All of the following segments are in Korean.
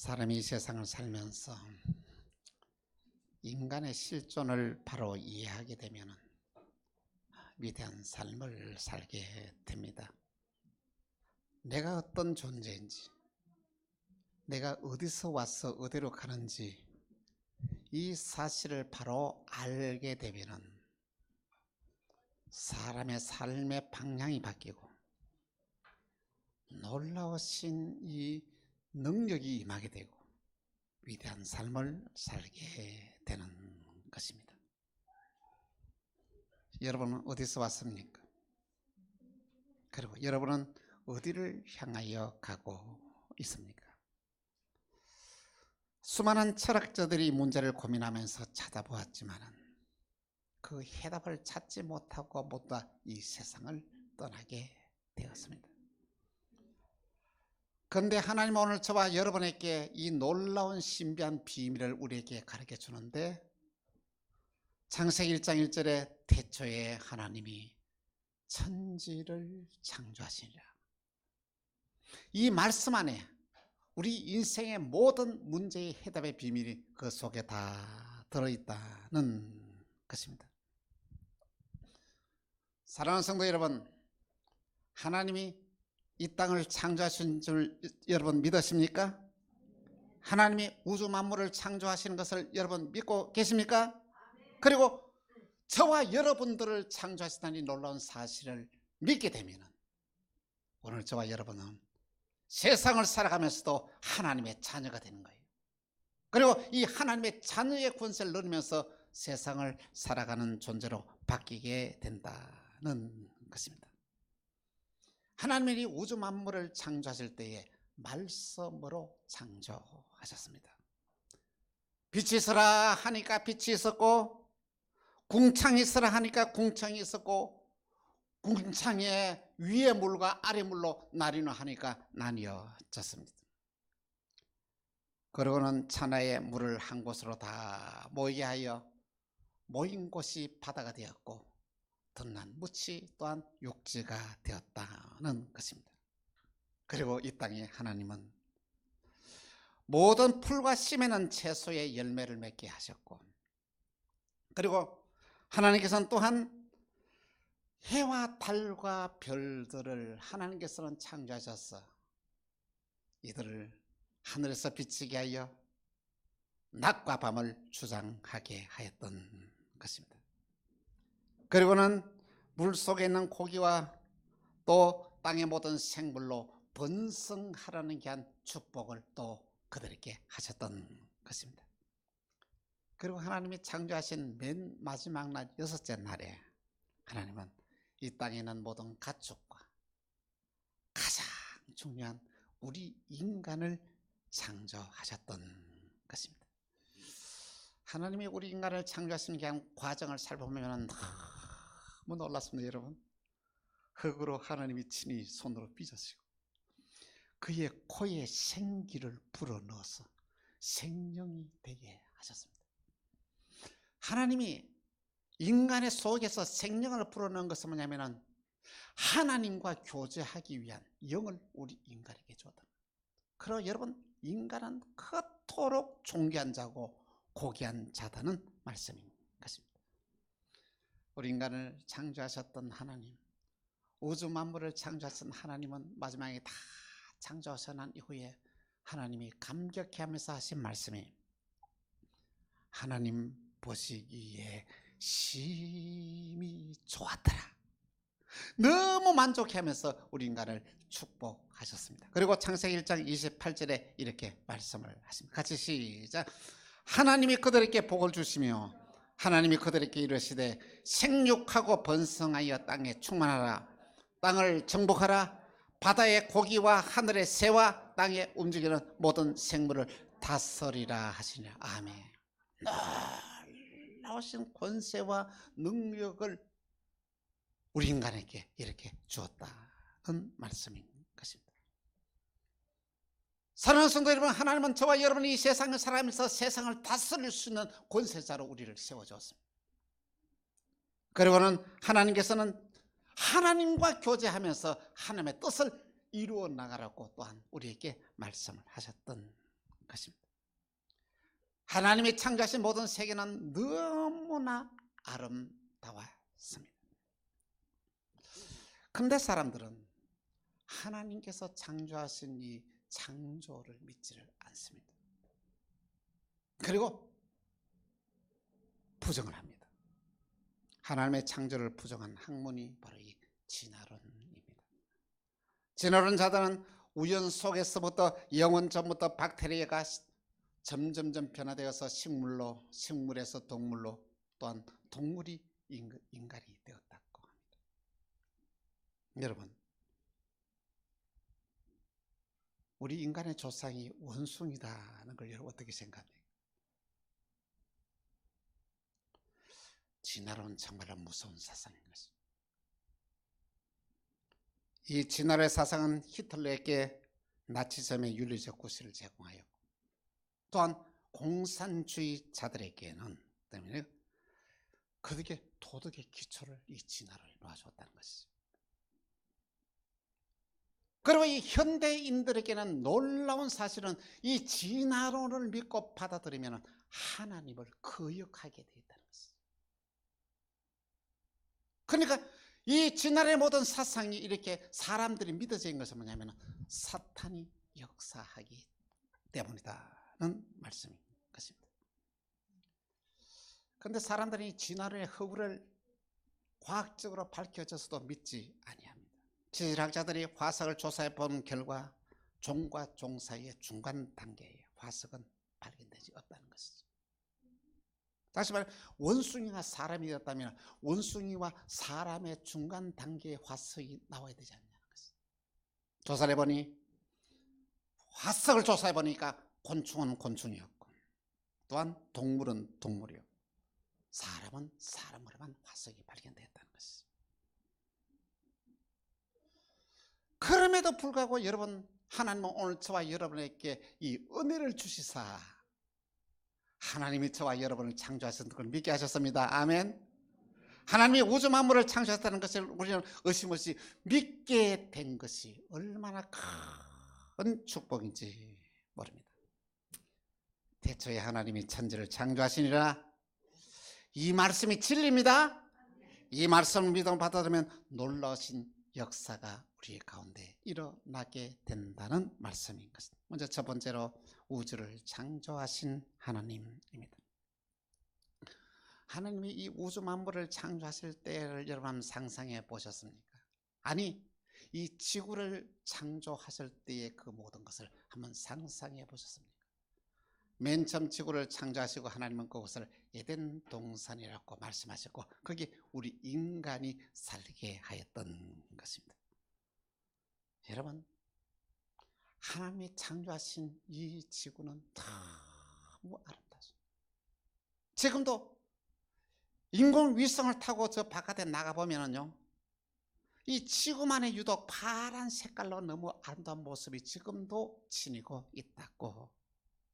사람이 세상을 살면서 인간의 실존을 바로 이해하게 되면 위대한 삶을 살게 됩니다. 내가 어떤 존재인지, 내가 어디서 와서 어디로 가는지 이 사실을 바로 알게 되면 사람의 삶의 방향이 바뀌고 놀라우신 이 능력이 임하게 되고 위대한 삶을 살게 되는 것입니다. 여러분은 어디서 왔습니까? 그리고 여러분은 어디를 향하여 가고 있습니까? 수많은 철학자들이 문제를 고민하면서 찾아보았지만 그 해답을 찾지 못하고 모두 이 세상을 떠나게 되었습니다. 그런데 하나님은 오늘 저와 여러분에게 이 놀라운 신비한 비밀을 우리에게 가르쳐 주는데, 창세기 1장 1절에 태초에 하나님이 천지를 창조하시니라. 이 말씀 안에 우리 인생의 모든 문제의 해답의 비밀이 그 속에 다 들어있다는 것입니다. 사랑하는 성도 여러분, 하나님이 이 땅을 창조하신 줄 여러분 믿으십니까? 하나님이 우주 만물을 창조하시는 것을 여러분 믿고 계십니까? 그리고 저와 여러분들을 창조하시다니 놀라운 사실을 믿게 되면 오늘 저와 여러분은 세상을 살아가면서도 하나님의 자녀가 되는 거예요. 그리고 이 하나님의 자녀의 권세를 누리면서 세상을 살아가는 존재로 바뀌게 된다는 것입니다. 하나님이 이 우주 만물을 창조하실 때에 말씀으로 창조하셨습니다. 빛이 있으라 하니까 빛이 있었고, 궁창이 있으라 하니까 궁창이 있었고, 궁창의 위의 물과 아래 물로 나뉘어 하니까 나뉘어졌습니다. 그러고는 천하의 물을 한 곳으로 다 모이게 하여 모인 곳이 바다가 되었고 덧난 묻이 또한 육지가 되었다는 것입니다. 그리고 이 땅에 하나님은 모든 풀과 씨매는 채소의 열매를 맺게 하셨고, 그리고 하나님께서는 또한 해와 달과 별들을 하나님께서는 창조하셔서 이들을 하늘에서 비치게 하여 낮과 밤을 주장하게 하였던 것입니다. 그리고는 물속에 있는 고기와 또 땅의 모든 생물로 번성하라는 귀한 축복을 또 그들에게 하셨던 것입니다. 그리고 하나님이 창조하신 맨 마지막 날 6째 날에 하나님은 이 땅에 있는 모든 가축과 가장 중요한 우리 인간을 창조하셨던 것입니다. 하나님이 우리 인간을 창조하시는 그냥 과정을 살펴보면 너무 놀랐습니다. 여러분, 흙으로 하나님이 친히 손으로 빚으시고 그의 코에 생기를 불어넣어서 생명이 되게 하셨습니다. 하나님이 인간의 속에서 생명을 불어넣은 것은 뭐냐면 하나님과 교제하기 위한 영을 우리 인간에게 줬다. 그러나 여러분, 인간은 그토록 존귀한 자고 고귀한 자다는 말씀인 것입니다. 우리 인간을 창조하셨던 하나님, 우주 만물을 창조하신 하나님은 마지막에 다 창조하셔 난 이후에 하나님이 감격해하면서 하신 말씀이 하나님 보시기에 심히 좋았더라. 너무 만족해하면서 우리 인간을 축복하셨습니다. 그리고 창세기 1장 28절에 이렇게 말씀을 하십니다. 같이 시작. 하나님이 그들에게 복을 주시며 하나님이 그들에게 이르시되 생육하고 번성하여 땅에 충만하라. 땅을 정복하라. 바다의 고기와 하늘의 새와 땅에 움직이는 모든 생물을 다스리라 하시니라. 아멘. 놀라우신 권세와 능력을 우리 인간에게 이렇게 주었다는 말씀인 것입니다. 사랑하는 성도 여러분, 하나님은 저와 여러분이 이 세상을 살아가면서 세상을 다스릴 수 있는 권세자로 우리를 세워주었습니다. 그리고는 하나님께서는 하나님과 교제하면서 하나님의 뜻을 이루어 나가라고 또한 우리에게 말씀을 하셨던 것입니다. 하나님이 창조하신 모든 세계는 너무나 아름다웠습니다. 그런데 사람들은 하나님께서 창조하신 이 창조를 믿지를 않습니다. 그리고 부정을 합니다. 하나님의 창조를 부정한 학문이 바로 이 진화론입니다. 진화론 자들은 우연 속에서부터 영원 전부터 박테리아가 점점점 변화되어서 식물에서 동물로, 또한 동물이 인간이 되었다고 합니다. 여러분, 우리 인간의 조상이 원숭이다는 걸 여러분 어떻게 생각합니까? 진화론은 정말로 무서운 사상인 것입니다. 이 진화론의 사상은 히틀러에게 나치즘의 윤리적 구실을 제공하였고, 또한 공산주의자들에게는 때문에 그들에게 도덕의 기초를 이 진화론에 놓아주었다는 것이죠. 그리고 이 현대인들에게는 놀라운 사실은 이 진화론을 믿고 받아들이면 하나님을 거역하게 되어 있다는 것이죠. 그러니까 이 진화론의 모든 사상이 이렇게 사람들이 믿어진 것은 뭐냐면 사탄이 역사하기 때문이다는 말씀인 것입니다. 그런데 사람들이 진화론의 허구를 과학적으로 밝혀져서도 믿지 아니합니다. 지질학자들이 화석을 조사해 본 결과 종과 종 사이의 중간 단계의 화석은 발견되지 없다는 것이죠. 다시 말해 원숭이가 사람이 되었다면 원숭이와 사람의 중간 단계의 화석이 나와야 되지 않냐는 것이죠. 조사를 해보니 화석을 조사해 보니까 곤충은 곤충이었고, 또한 동물은 동물이었고, 사람은 사람으로만 화석이 발견되었다는 것이죠. 그럼에도 불구하고 여러분, 하나님은 오늘 저와 여러분에게 이 은혜를 주시사 하나님이 저와 여러분을 창조하신 걸 믿게 하셨습니다. 아멘. 하나님이 우주 만물을 창조하셨다는 것을 우리는 의심없이 믿게 된 것이 얼마나 큰 축복인지 모릅니다. 태초에 하나님이 천지를 창조하시니라. 이 말씀이 진리입니다. 이 말씀을 믿음 받아들이면 놀라우신 역사가 우리 가운데 일어나게 된다는 말씀인 것입니다. 먼저 첫 번째로 우주를 창조하신 하나님입니다. 하나님이 이 우주 만물을 창조하실 때를 여러분 상상해 보셨습니까? 아니, 이 지구를 창조하실 때의 그 모든 것을 한번 상상해 보셨습니까? 맨 처음 지구를 창조하시고 하나님은 그것을 에덴 동산이라고 말씀하셨고, 거기 우리 인간이 살게 하였던 것입니다. 여러분, 하나님이 창조하신 이 지구는 너무 아름답습니다. 지금도 인공위성을 타고 저 바깥에 나가보면요, 이 지구만의 유독 파란 색깔로 너무 아름다운 모습이 지금도 지니고 있다고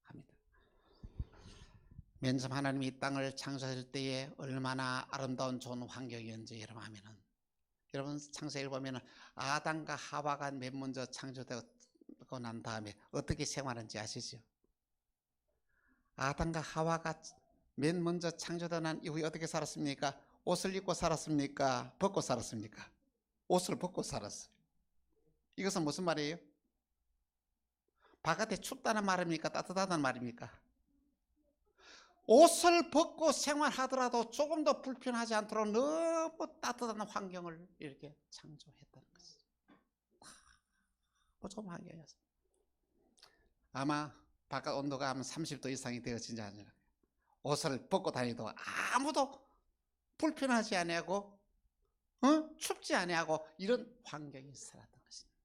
합니다. 맨 처음 하나님이 이 땅을 창조하실 때에 얼마나 아름다운 좋은 환경이었는지 여러분 하면은, 여러분 창세기를 보면은 아담과 하와가 맨 먼저 창조되고 난 다음에 어떻게 생활하는지 아시죠? 아담과 하와가 맨 먼저 창조되고 난 이후에 어떻게 살았습니까? 옷을 입고 살았습니까? 벗고 살았습니까? 옷을 벗고 살았어요. 이것은 무슨 말이에요? 바깥에 춥다는 말입니까? 따뜻하다는 말입니까? 옷을 벗고 생활하더라도 조금 더 불편하지 않도록 너무 따뜻한 환경을 이렇게 창조했다는 것이죠. 좋은 환경이었어요. 아마 바깥 온도가 한 30도 이상이 되어지지 않으라 옷을 벗고 다니도 아무도 불편하지 아니하고 춥지 아니하고 이런 환경이 살았던 것입니다.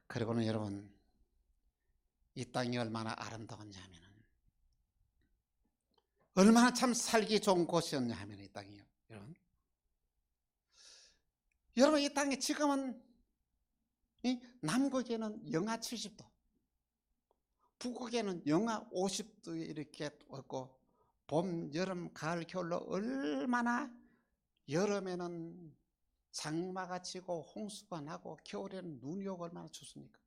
그리고는 여러분, 이 땅이 얼마나 아름다웠냐 하면, 얼마나 참 살기 좋은 곳이었냐 하면, 이 땅이요, 여러분 이 땅에 지금은 남극에는 영하 70도, 북극에는 영하 50도에 이렇게 있고, 봄, 여름, 가을, 겨울로 얼마나, 여름에는 장마가 치고 홍수가 나고 겨울에는 눈이 오고 얼마나 춥습니까?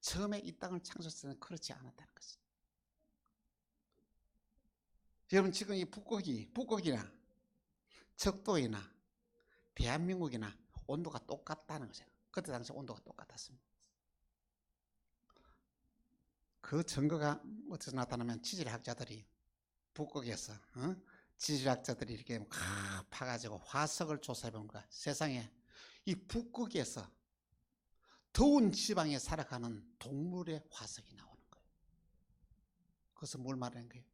처음에 이 땅을 창조했을 때는 그렇지 않았다는 것이죠. 여러분 지금 이 북극이나 적도이나 대한민국이나 온도가 똑같다는 거죠. 그때 당시 온도가 똑같았습니다. 그 증거가 어디서 나타나면 지질학자들이 북극에서 지질학자들이 이렇게 파가지고 화석을 조사해 본 거야. 세상에 이 북극에서 더운 지방에 살아가는 동물의 화석이 나오는 거예요. 그래서 뭘 말하는 거예요?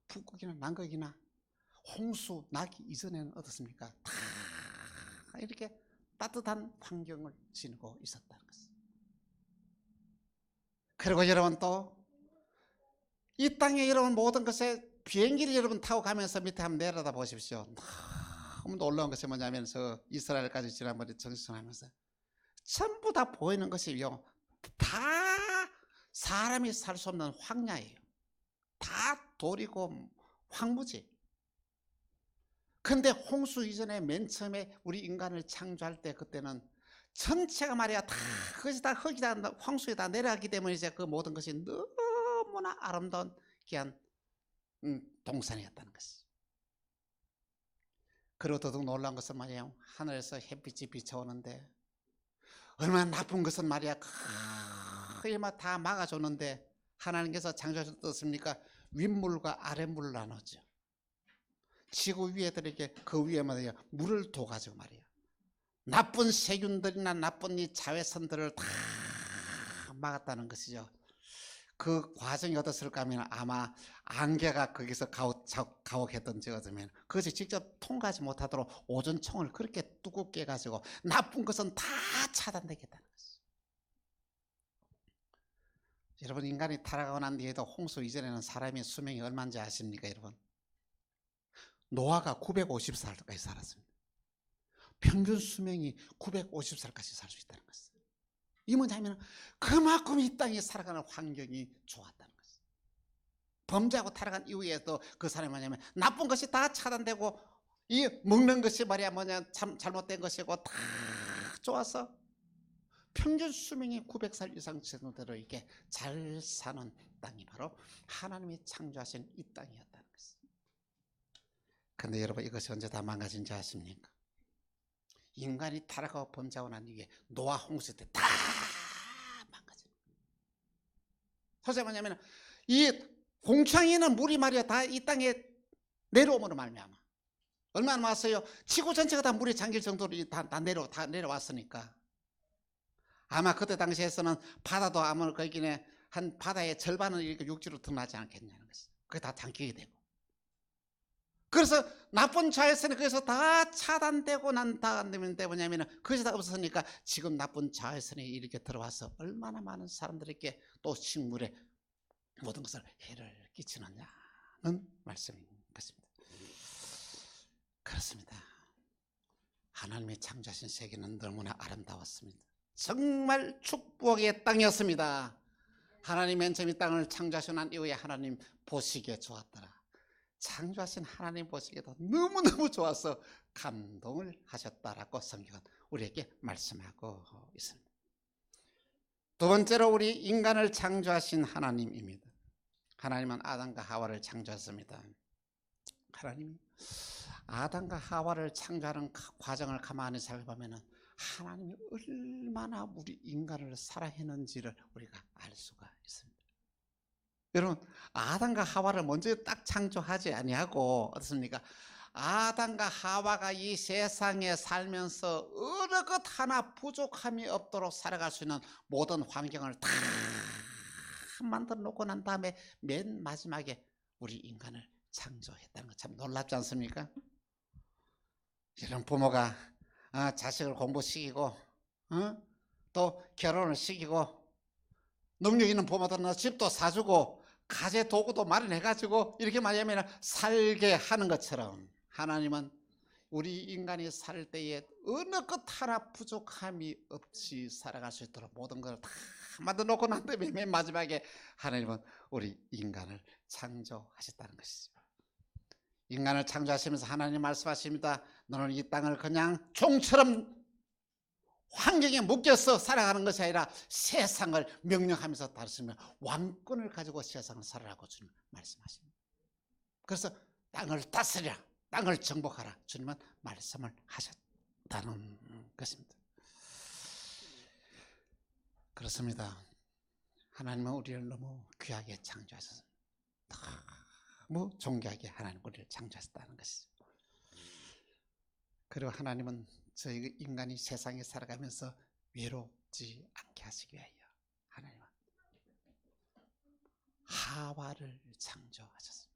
북극이나 남극이나 홍수 나기 이전에는 어떻습니까? 다 이렇게 따뜻한 환경을 지니고 있었다는 것입니다. 그리고 여러분 또 이 땅에 여러분 모든 것에 비행기를 여러분 타고 가면서 밑에 한번 내려다 보십시오. 너무 놀라운 것이 뭐냐면 저 이스라엘까지 지난번에 정신하면서 전부 다 보이는 것이요. 다 사람이 살 수 없는 황야예요. 다 돌이고 황무지. 근데 홍수 이전에 맨 처음에 우리 인간을 창조할 때 그때는 전체가 말이야 다 그것이 다 흙이다 황수에 다 내려가기 때문에 이제 그 모든 것이 너무나 아름다운 귀한 동산이었다는 것이. 그리고 더더욱 놀라운 것은 말이에요. 하늘에서 햇빛이 비쳐오는데 얼마나 나쁜 것은 말이야 다 막아줬는데 하나님께서 창조하셨지 않습니까? 윗물과 아랫물을 나눴죠. 지구 위에들에게 그 위에 말이야 물을 둬가지고 말이야 나쁜 세균들이나 나쁜 이 자외선들을 다 막았다는 것이죠. 그 과정이 어떻을까 하면 아마 안개가 거기서 가혹했던지 어쩌면 그것이 직접 통과하지 못하도록 오존총을 그렇게 두껍게 해가지고 나쁜 것은 다 차단되겠다는 것이죠. 여러분 인간이 타락하고 난 뒤에도 홍수 이전에는 사람의 수명이 얼마인지 아십니까 여러분? 노아가 950살까지 살았습니다. 평균 수명이 950살까지 살 수 있다는 것이에요. 이 뭐냐면 그만큼 이 땅에 살아가는 환경이 좋았다는 것이에요. 범죄하고 타락한 이후에도 그 사람이 뭐냐면 나쁜 것이 다 차단되고 이 먹는 것이 말이야 뭐냐 참 잘못된 것이고 다 좋아서 평균 수명이 900살 이상 정도로 이렇게 잘 사는 땅이 바로 하나님이 창조하신 이 땅이었다는 것이에요. 근데 여러분 이것이 언제 다 망가진지 아십니까? 인간이 타락하고 범죄하고 난 이게 노아 홍수 때 다 망가져요. 사실 뭐냐면 이 공창에는 물이 말이야 다 이 땅에 내려오므로 말미암아 얼마나 왔어요? 지구 전체가 다 물에 잠길 정도로 다 내려왔으니까 아마 그때 당시에서는 바다도 아마 거기에 한 바다의 절반은 이렇게 육지로 드러나지 않겠냐는 것이 그게 다 잠기게 되고 그래서 나쁜 자외선이 거기서 다 차단되고 난 다음에 뭐냐면 그것이 다 없었으니까 지금 나쁜 자외선이 이렇게 들어와서 얼마나 많은 사람들에게 또 식물에 모든 것을 해를 끼치느냐는 말씀인 것입니다. 그렇습니다. 하나님이 창조하신 세계는 너무나 아름다웠습니다. 정말 축복의 땅이었습니다. 하나님 맨 처음 이 땅을 창조하시고 난 이후에 하나님 보시기에 좋았더라. 창조하신 하나님 보시기에도 너무너무 좋아서 감동을 하셨다라고 성경은 우리에게 말씀하고 있습니다. 두 번째로 우리 인간을 창조하신 하나님입니다. 하나님은 아담과 하와를 창조했습니다. 하나님이 아담과 하와를 창조하는 과정을 가만히 살펴보면 하나님이 얼마나 우리 인간을 사랑했는지를 우리가 알 수가 있습니다. 여러분 아담과 하와를 먼저 딱 창조하지 아니하고 어떻습니까? 아담과 하와가 이 세상에 살면서 어느 것 하나 부족함이 없도록 살아갈 수 있는 모든 환경을 다 만들어 놓고 난 다음에 맨 마지막에 우리 인간을 창조했다는 거 참 놀랍지 않습니까? 이런 부모가 자식을 공부시키고 또 결혼을 시키고 능력 있는 부모들은 집도 사주고 가재 도구도 마련해가지고 이렇게 말하면 살게 하는 것처럼 하나님은 우리 인간이 살 때에 어느 것 하나 부족함이 없이 살아갈 수 있도록 모든 걸 다 만들어 놓고 난 다음에 맨 마지막에 하나님은 우리 인간을 창조하셨다는 것이죠. 인간을 창조하시면서 하나님 말씀하십니다. 너는 이 땅을 그냥 종처럼 환경에 묶여서 살아가는 것이 아니라 세상을 명령하면서 다스리며 왕권을 가지고 세상을 살아라고 주님 말씀하십니다. 그래서 땅을 다스리라, 땅을 정복하라, 주님은 말씀을 하셨다는 것입니다. 그렇습니다. 하나님은 우리를 너무 귀하게 창조하셨습니다. 너무 존귀하게 하나님 우리를 창조하셨다는 것이죠. 그리고 하나님은 저희 인간이 세상에 살아가면서 외롭지 않게 하시기 위하여 하나님은 하와를 창조하셨습니다.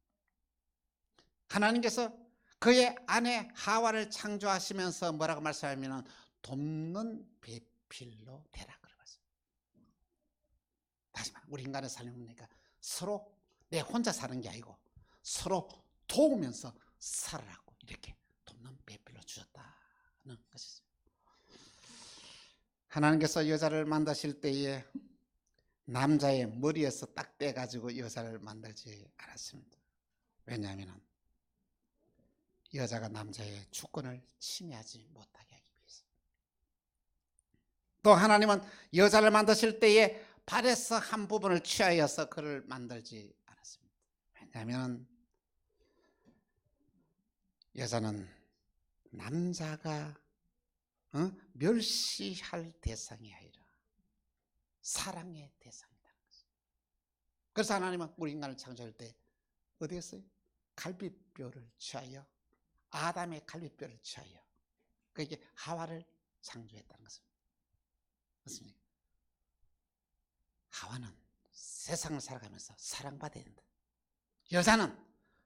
하나님께서 그의 아내 하와를 창조하시면서 뭐라고 말씀하냐면 돕는 배필로 되라 그러셨어요. 다시 말해 우리 인간의 삶이니까 서로 내 혼자 사는 게 아니고 서로 도우면서 살아라고 이렇게 돕는 배필로 주셨다는 것이죠. 하나님께서 여자를 만드실 때에 남자의 머리에서 딱 떼가지고 여자를 만들지 않았습니다. 왜냐하면 여자가 남자의 주권을 침해하지 못하게 하기 위해서. 또 하나님은 여자를 만드실 때에 발에서 한 부분을 취하여서 그를 만들지 않았습니다. 왜냐하면 여자는 남자가 멸시할 대상이 아니라 사랑의 대상이라는 것이죠. 그래서 하나님은 우리 인간을 창조할 때 어디 했어요? 갈비뼈를 취하여 아담의 갈비뼈를 취하여 그게 하와를 창조했다는 것입니다. 맞습니까? 하와는 세상을 살아가면서 사랑받아야 된다. 여자는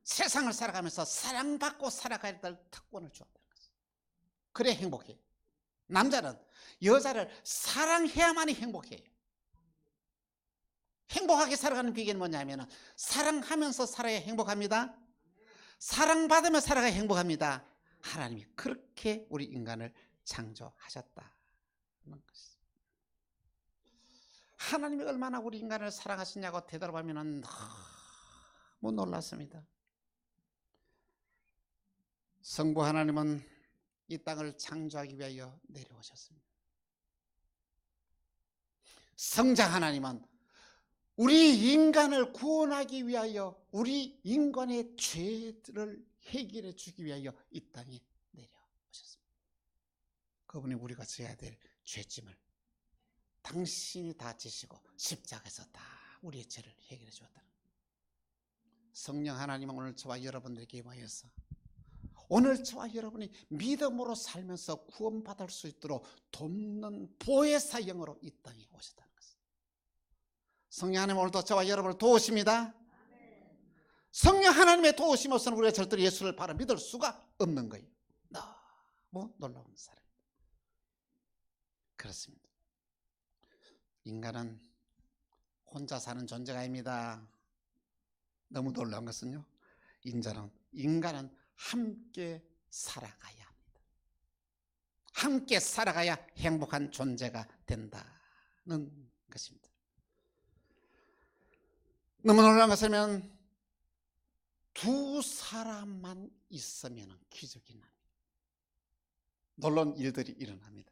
세상을 살아가면서 사랑받고 살아가야 될 특권을 주었다는 것이죠. 그래 행복해요. 남자는 여자를 사랑해야만이 행복해요. 행복하게 살아가는 비결은 뭐냐면 사랑하면서 살아야 행복합니다. 사랑받으며 살아가야 행복합니다. 하나님이 그렇게 우리 인간을 창조하셨다는 것이죠. 하나님이 얼마나 우리 인간을 사랑하시냐고 되돌아보면 너무 놀랐습니다. 성부 하나님은 이 땅을 창조하기 위하여 내려오셨습니다. 성자 하나님은 우리 인간을 구원하기 위하여 우리 인간의 죄를 해결해 주기 위하여 이 땅에 내려오셨습니다. 그분이 우리가 져야 될 죄짐을 당신이 다 지시고 십자가에서 다 우리의 죄를 해결해 주었다는 거예요. 성령 하나님은 오늘 저와 여러분들에게 임하여서 오늘 저와 여러분이 믿음으로 살면서 구원받을 수 있도록 돕는 보혜사 영으로 이 땅에 오셨다는 것입니다. 성령 하나님 오늘도 저와 여러분을 도우십니다. 성령 하나님의 도우심 없이는 우리가 절대로 예수를 바로 믿을 수가 없는 거예요. 너무 놀라운 사람입니다. 그렇습니다. 인간은 혼자 사는 존재가 아닙니다. 너무 놀라운 것은요, 인간은 함께 살아가야 합니다. 함께 살아가야 행복한 존재가 된다는 것입니다. 너무 놀라운 것은 두 사람만 있으면 기적이 납니다. 놀라운 일들이 일어납니다.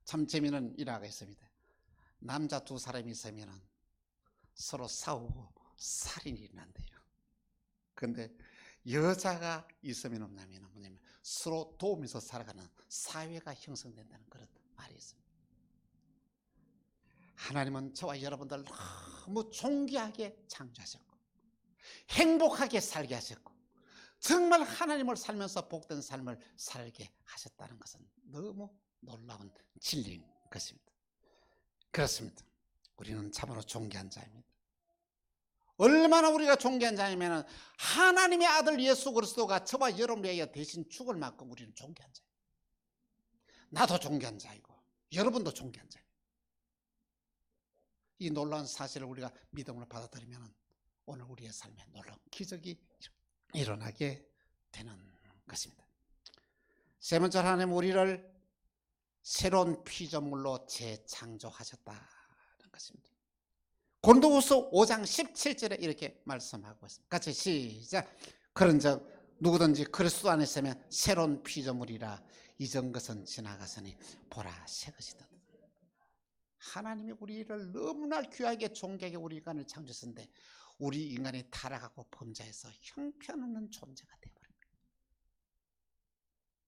참 재미있는 일화가 있습니다. 남자 두 사람이 있으면 서로 싸우고 살인이 일어난대요. 그런데 여자가 있으면 없냐면 뭐냐면 서로 도우면서 살아가는 사회가 형성된다는 그런 말이 있습니다. 하나님은 저와 여러분들 너무 존귀하게 창조하셨고 행복하게 살게 하셨고 정말 하나님을 살면서 복된 삶을 살게 하셨다는 것은 너무 놀라운 진리인 것입니다. 그렇습니다. 우리는 참으로 존귀한 자입니다. 얼마나 우리가 존귀한 자이면 하나님의 아들 예수 그리스도가 저와 여러분을 위하여 대신 죽을 만큼 우리는 존귀한 자예요. 나도 존귀한 자이고 여러분도 존귀한 자예요. 이 놀라운 사실을 우리가 믿음으로 받아들이면 오늘 우리의 삶에 놀라운 기적이 일어나게 되는 것입니다. 세 번째로 하나님 우리를 새로운 피조물로 재창조하셨다는 것입니다. 고린도후서 5장 17절에 이렇게 말씀하고 있습니다. 같이 시작. 그런즉 누구든지 그리스도 안에 있으면 새로운 피조물이라 이전 것은 지나가서니 보라 새 것이 다. 하나님이 우리를 너무나 귀하게 존귀하게 우리 인간을 창조했는데 우리 인간이 타락하고 범죄해서 형편없는 존재가 되어버린 거예요.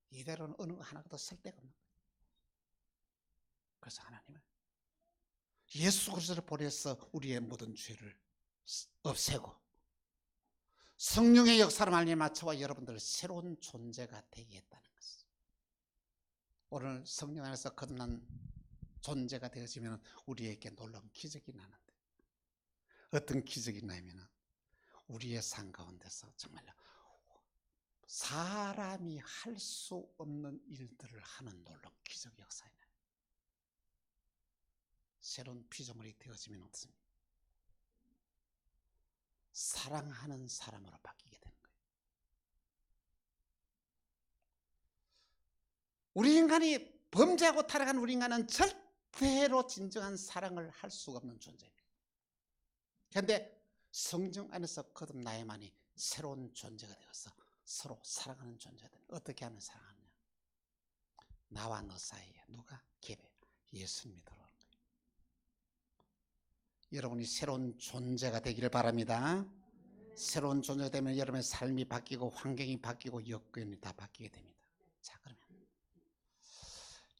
이대로는 어느 하나도 쓸 데가 없는 거예요. 그래서 하나님은 예수 그리스도를 보내서 우리의 모든 죄를 없애고 성령의 역사를 말미암아 저와 여러분들 새로운 존재가 되게 했다는 것이죠. 오늘 성령 안에서 거듭난 존재가 되어지면 우리에게 놀라운 기적이 나는데 어떤 기적이 나냐면 우리의 삶 가운데서 정말로 사람이 할 수 없는 일들을 하는 놀라운 기적 역사에 나요. 새로운 피조물이 되어지면 어떻습니까? 사랑하는 사람으로 바뀌게 되는 거예요. 우리 인간이 범죄하고 타락한 우리 인간은 절대로 진정한 사랑을 할 수가 없는 존재입니다. 그런데 성령 안에서 거듭나야만이 새로운 존재가 되어서 서로 사랑하는 존재가 되는. 어떻게 하면 사랑하느냐? 나와 너 사이에 누가 개별 예수님이 들어오는 거예요. 여러분이 새로운 존재가 되기를 바랍니다. 새로운 존재가 되면 여러분의 삶이 바뀌고 환경이 바뀌고 여건이 다 바뀌게 됩니다. 자, 그러면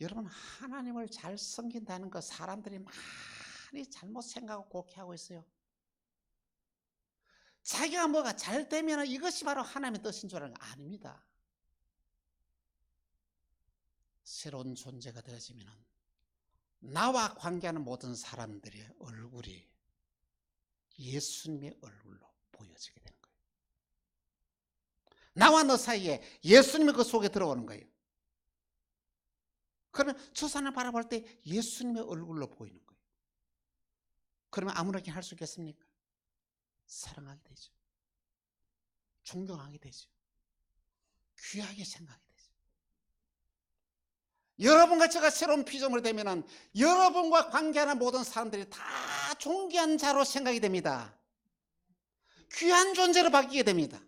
여러분 하나님을 잘 섬긴다는 거 사람들이 많이 잘못 생각하고 곡해하고 있어요. 자기가 뭐가 잘 되면 이것이 바로 하나님의 뜻인 줄 아는 거 아닙니다. 새로운 존재가 되어지면 나와 관계하는 모든 사람들의 얼굴이 예수님의 얼굴로 보여지게 되는 거예요. 나와 너 사이에 예수님이 그 속에 들어오는 거예요. 그러면 저 사람을 바라볼 때 예수님의 얼굴로 보이는 거예요. 그러면 아무렇게 할 수 있겠습니까? 사랑하게 되죠. 존경하게 되죠. 귀하게 생각하게 되죠. 여러분과 제가 새로운 피조물이 되면 여러분과 관계하는 모든 사람들이 다 존귀한 자로 생각이 됩니다. 귀한 존재로 바뀌게 됩니다.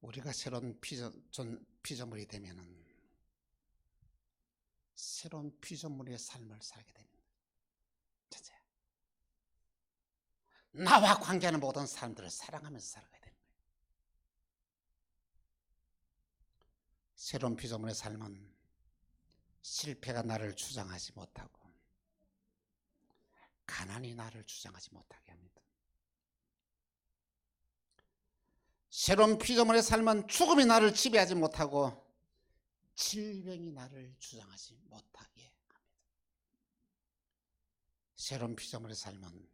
우리가 새로운 피조물이 되면 새로운 피조물의 삶을 살게 됩니다. 첫째, 나와 관계하는 모든 사람들을 사랑하면서 살아가야 됩니다. 새로운 피조물의 삶은 실패가 나를 주장하지 못하고 가난이 나를 주장하지 못하게 합니다. 새로운 피조물의 삶은 죽음이 나를 지배하지 못하고 질병이 나를 주장하지 못하게 합니다. 새로운 피조물의 삶은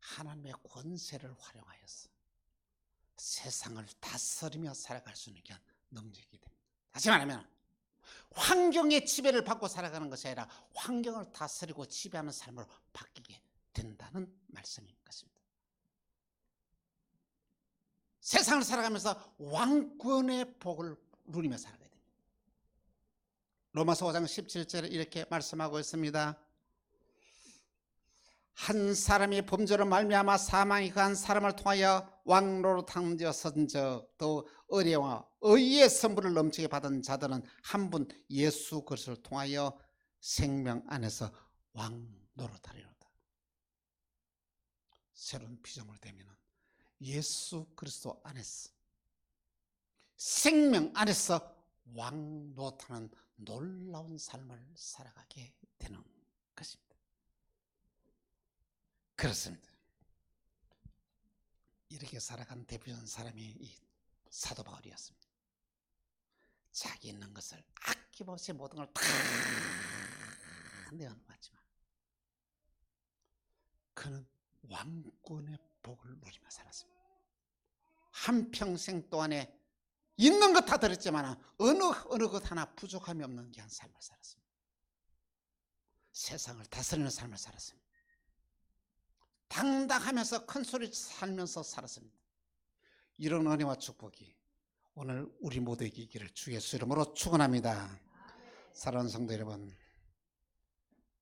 하나님의 권세를 활용하여서 세상을 다스리며 살아갈 수 있는 능력이 됩니다. 다시 말하면 환경의 지배를 받고 살아가는 것이 아니라 환경을 다스리고 지배하는 삶으로 바뀌게 된다는 말씀인 것입니다. 세상을 살아가면서 왕권의 복을 누리며 살아가야 됩니다. 로마서 5장 17절에 이렇게 말씀하고 있습니다. 한 사람이 범죄로 말미암아 사망이 그 한 사람을 통하여 왕로로 탕되었은즉 또 의리와 의의 선물을 넘치게 받은 자들은 한 분 예수 그리스도를 통하여 생명 안에서 왕노로 다리로다. 새로운 피조물이 되면 예수 그리스도 안에서 생명 안에서 왕노타는 놀라운 삶을 살아가게 되는 것입니다. 그렇습니다. 이렇게 살아간 대표적인 사람이 이 사도 바울이었습니다. 자기 있는 것을 아낌없이 모든 걸 다 내어놓았지만 그는 왕권의 복을 누리며 살았습니다. 한평생 동안에 있는 것 다 들었지만 어느 것 하나 부족함이 없는 귀한 삶을 살았습니다. 세상을 다스리는 삶을 살았습니다. 당당하면서 큰 소리 살면서 살았습니다. 이런 은혜와 축복이 오늘 우리 모두에게 있기를 주 예수 이름으로 축원합니다. 사랑하는 성도 여러분,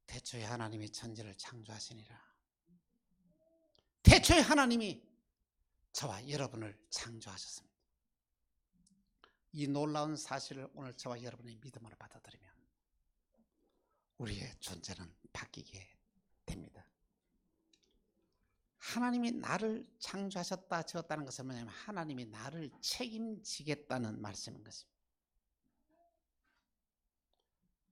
태초에 하나님이 천지를 창조하시니라. 태초에 하나님이 저와 여러분을 창조하셨습니다. 이 놀라운 사실을 오늘 저와 여러분의 믿음으로 받아들이면 우리의 존재는 바뀌게 됩니다. 하나님이 나를 창조하셨다 지었다는 것은 뭐냐면 하나님이 나를 책임지겠다는 말씀인 것입니다.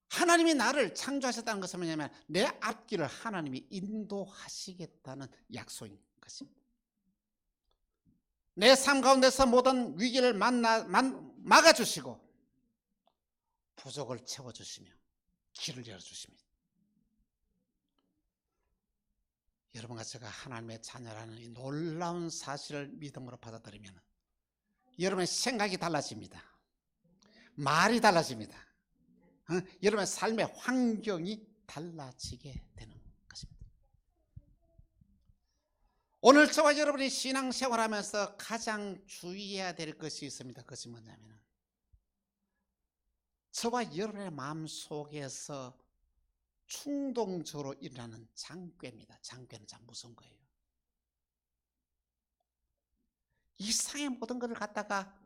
하나님이 나를 창조하셨다는 것은 뭐냐면 내 앞길을 하나님이 인도하시겠다는 약속인 것입니다. 내 삶 가운데서 모든 위기를 막아주시고 부족을 채워주시며 길을 열어주십니다. 여러분과 제가 하나님의 자녀라는 이 놀라운 사실을 믿음으로 받아들이면 여러분의 생각이 달라집니다. 말이 달라집니다. 여러분의 삶의 환경이 달라지게 되는 것입니다. 오늘 저와 여러분이 신앙생활하면서 가장 주의해야 될 것이 있습니다. 그것이 뭐냐면 저와 여러분의 마음속에서 충동적으로 일어나는 장꾀입니다. 장꾀는 참 무서운 거예요. 이 세상의 모든 것을 갖다가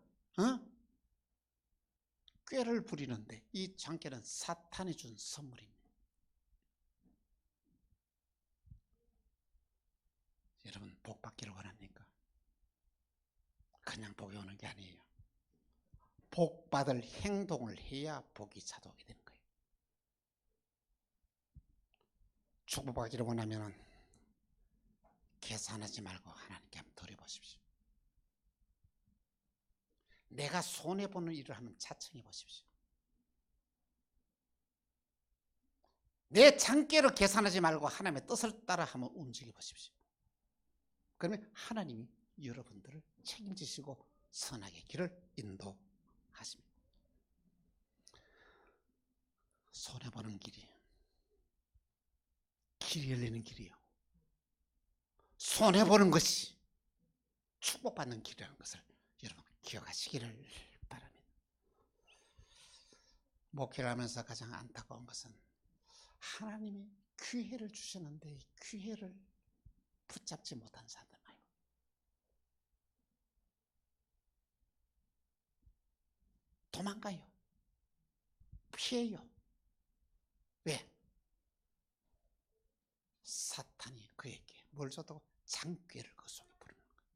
꾀를 부리는데 이 장꾀는 사탄이 준 선물입니다. 여러분 복 받기를 원합니까? 그냥 복이 오는 게 아니에요. 복 받을 행동을 해야 복이 찾아오게 되는 거예요. 축복받기를 원하면 계산하지 말고 하나님께 한번 드려보십시오. 내가 손해보는 일을 한번 자청해 보십시오. 내 장깨로 계산하지 말고 하나님의 뜻을 따라 한번 움직여 보십시오. 그러면 하나님이 여러분들을 책임지시고 선하게 길을 인도하십니다. 손해보는 길이 열리는 길이요. 손해보는 것이 축복받는 길이라는 것을 여러분 기억하시기를 바랍니다. 목회를 하면서 가장 안타까운 것은 하나님이 기회를 주셨는데 기회를 붙잡지 못한 사람들 많아요. 도망가요. 피해요. 왜? 사탄이 그에게 뭘 줬다고? 장꾀를 그 속에 부르는 거예요.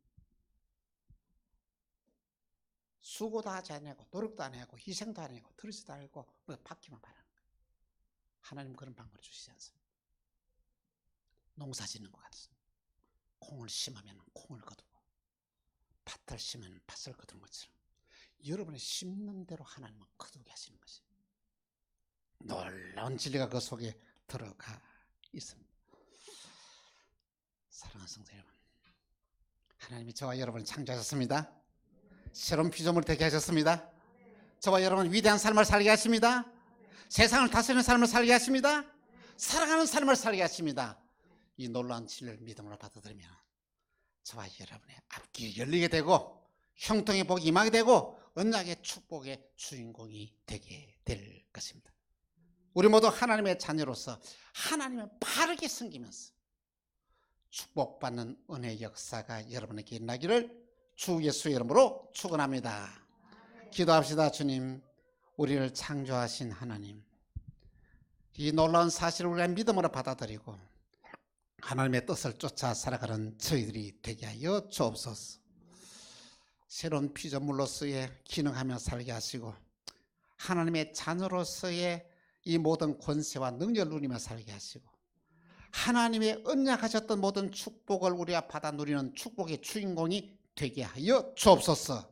수고도 하지 않고 노력도 안 하고 희생도 안 하고 들으지도 않고 받기만 바라는 거예요. 하나님 그런 방법을 주시지 않습니다. 농사 짓는 것 같습니다. 콩을 심으면 콩을 거두고 밭을 심으면 밭을 거두는 것처럼 여러분의 심는 대로 하나님은 거두게 하시는 것입니다. 놀라운 진리가 그 속에 들어가 있습니다. 사랑하는 성도 여러분, 하나님이 저와 여러분을 창조하셨습니다. 새로운 피조물을 되게 하셨습니다. 저와 여러분 위대한 삶을 살게 하십니다. 세상을 다스리는 삶을 살게 하십니다. 사랑하는 삶을 살게 하십니다. 이 놀라운 진리를 믿음으로 받아들이면 저와 여러분의 앞길이 열리게 되고 형통의 복이 임하게 되고 언약의 축복의 주인공이 되게 될 것입니다. 우리 모두 하나님의 자녀로서 하나님을 바르게 섬기면서 축복받는 은혜의 역사가 여러분에게 일어나기를 주 예수의 이름으로 축원합니다. 기도합시다. 주님, 우리를 창조하신 하나님, 이 놀라운 사실을 우리가 믿음으로 받아들이고 하나님의 뜻을 쫓아 살아가는 저희들이 되게 하여 주옵소서. 새로운 피조물로서의 기능하며 살게 하시고 하나님의 자녀로서의 이 모든 권세와 능력을 누리며 살게 하시고 하나님의 언약하셨던 모든 축복을 우리가 받아 누리는 축복의 주인공이 되게 하여 주옵소서.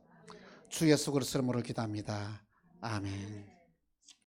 주 예수 그리스도 이름으로 기도합니다. 아멘.